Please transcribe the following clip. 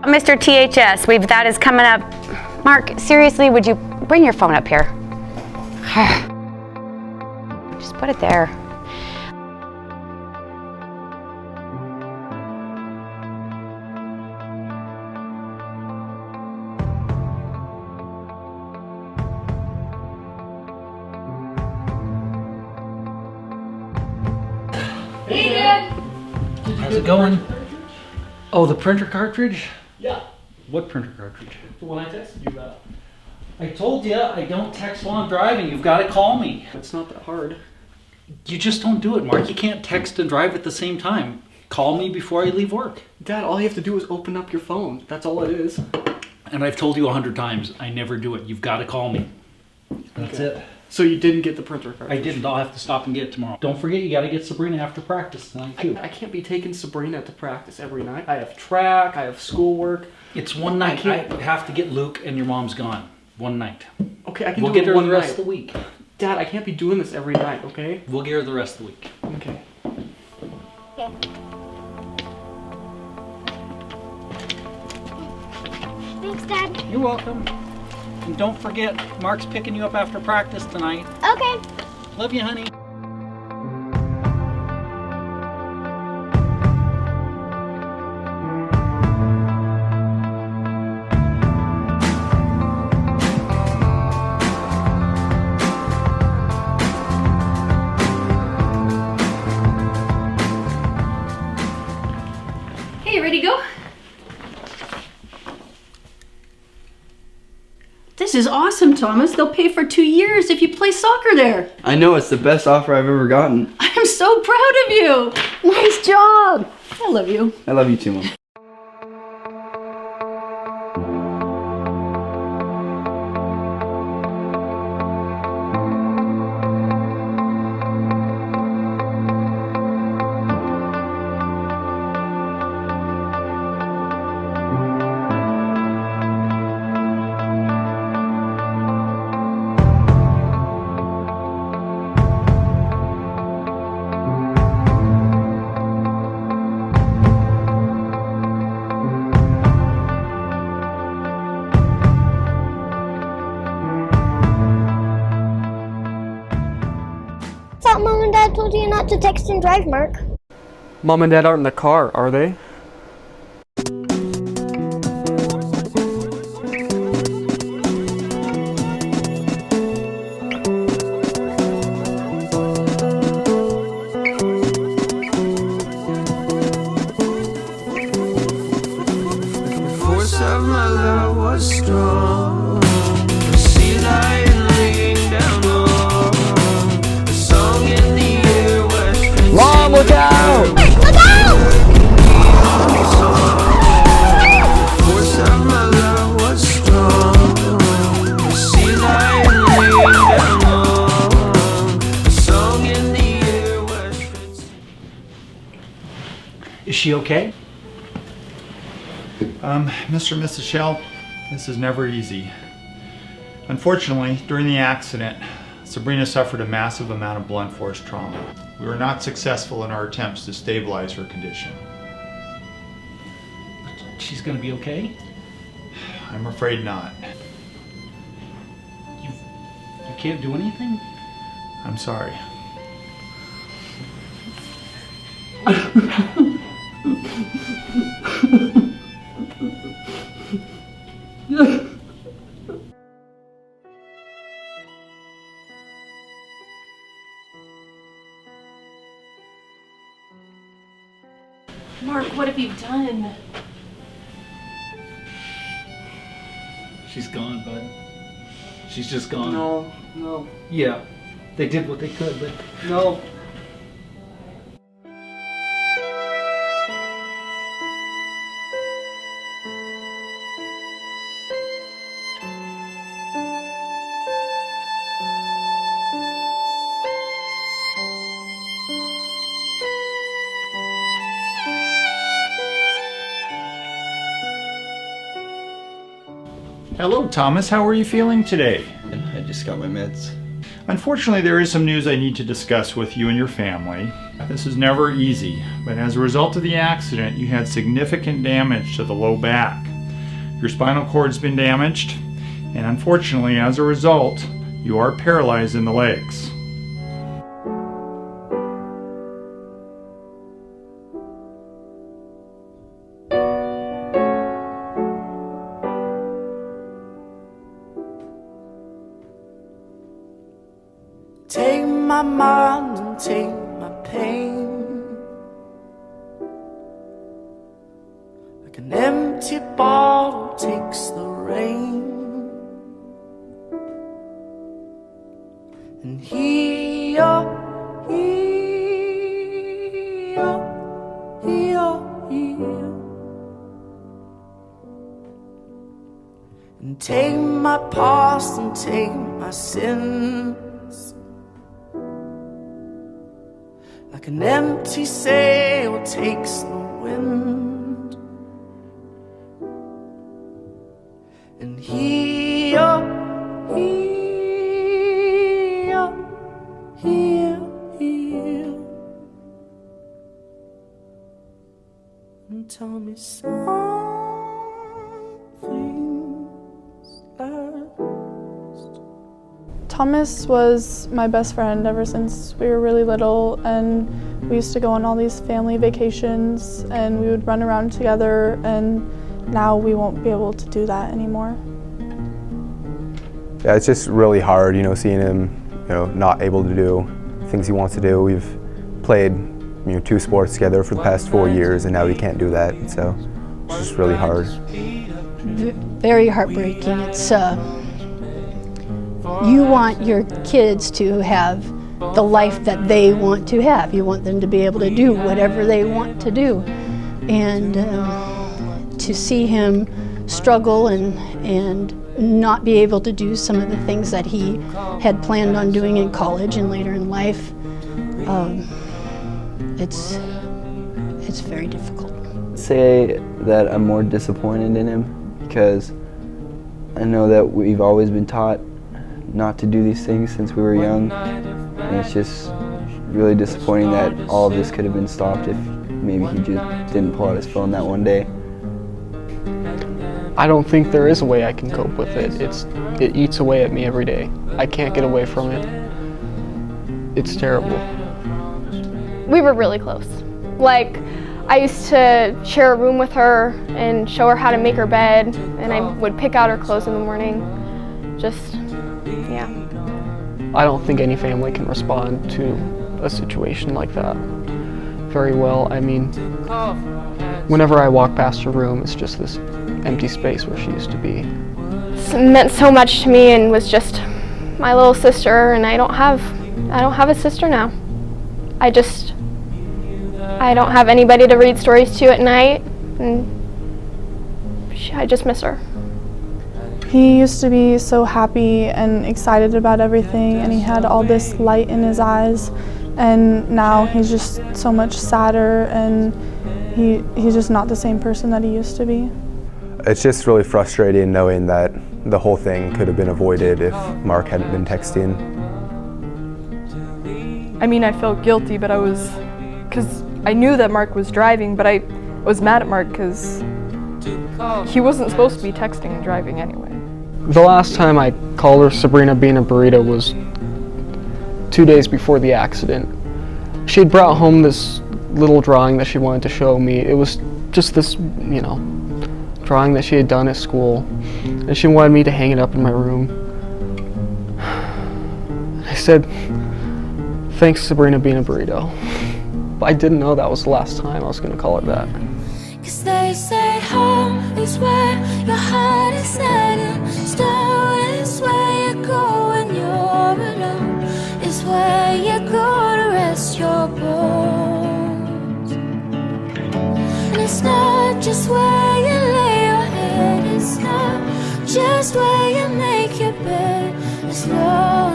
Mr. THS, that is coming up. Mark, seriously, would you bring your phone up here? Just put it there. Hey, Dad! How's it going? Oh, the printer cartridge? Yeah, What printer cartridge? the one I texted you about. I told you I don't text while I'm driving. You've got to call me. It's not that hard. You just don't do it, Mark. You can't text and drive at the same time. Call me before I leave work. Dad, all you have to do is open up your phone. That's all it is. And I've told you 100 times, I never do it. You've got to call me. That's it. So you didn't get the printer card? I didn't. I'll have to stop and get it tomorrow. Don't forget, you got to get Sabrina after practice tonight, too. I can't be taking Sabrina to practice every night. I have track, I have schoolwork. It's one night. I have to get Luke and your mom's gone. One night. Okay, I can We'll do get it her one the rest night. of the week. Dad, I can't be doing this every night, okay? We'll get her the rest of the week. Okay. Thanks, Dad. You're welcome. And don't forget, Mark's picking you up after practice tonight. Okay. Love you, honey. Hey, you ready to go? This is awesome, Thomas. They'll pay for 2 years if you play soccer there. I know, it's the best offer I've ever gotten. I'm so proud of you. Nice job. I love you. I love you too, Mom. I thought Mom and Dad told you not to text and drive, Mark. Mom and Dad aren't in the car, are they? Force of my love was strong. The sea lion laying down low. The song in the air was Mom, look out! Look out! force of my love was strong. The sea lion laying down low. The song in the air was Is she okay? Mr. and Mrs. Shell, this is never easy. Unfortunately, during the accident, Sabrina suffered a massive amount of blunt force trauma. We were not successful in our attempts to stabilize her condition. She's gonna be okay? I'm afraid not. You can't do anything? I'm sorry. Mark, what have you done? She's gone, bud. She's just gone. No. Yeah, they did what they could, but No. Hello, Thomas. How are you feeling today? I just got my meds. Unfortunately, there is some news I need to discuss with you and your family. This is never easy, but as a result of the accident, you had significant damage to the low back. Your spinal cord's been damaged, and unfortunately, as a result, you are paralyzed in the legs. Take my mind and take my pain, like an empty bottle takes the rain, and heal, heal, heal, heal, and take my past and take my sins, like an empty sail takes the wind, and heal, heal, heal, heal, and tell me something's last. Thomas was my best friend ever since we were really little, and we used to go on all these family vacations and we would run around together, and now we won't be able to do that anymore. Yeah, it's just really hard, seeing him, not able to do things he wants to do. We've played, 2 sports together for the past 4 years, and now he can't do that, so it's just really hard. Very heartbreaking. It's you want your kids to have the life that they want to have. You want them to be able to do whatever they want to do. And to see him struggle and not be able to do some of the things that he had planned on doing in college and later in life, it's very difficult. Say that I'm more disappointed in him because I know that we've always been taught not to do these things since we were young, and it's just really disappointing that all of this could have been stopped if maybe he just didn't pull out his phone that one day. I don't think there is a way I can cope with it. It eats away at me every day. I can't get away from it. It's terrible. We were really close. Like, I used to share a room with her and show her how to make her bed, and I would pick out her clothes in the morning. Just, yeah. I don't think any family can respond to a situation like that very well. I mean, whenever I walk past her room, it's just this empty space where she used to be. It meant so much to me and was just my little sister, and I don't have a sister now. I don't have anybody to read stories to at night, and I just miss her. He used to be so happy and excited about everything, and he had all this light in his eyes, and now he's just so much sadder, and he's just not the same person that he used to be. It's just really frustrating knowing that the whole thing could have been avoided if Mark hadn't been texting. I mean, I felt guilty, but because I knew that Mark was driving, but I was mad at Mark because he wasn't supposed to be texting and driving anyway. The last time I called her Sabrina being a burrito was 2 days before the accident. She had brought home this little drawing that she wanted to show me. It was just this, drawing that she had done at school, and she wanted me to hang it up in my room. I said, "Thanks, Sabrina, being a burrito." But I didn't know that was the last time I was going to call her that. 'Cause they say home is where your heart is set, and stone is where you go when you're alone, is where you go to rest your bones. And it's not just where you lay your head, it's not just where you make your bed, as long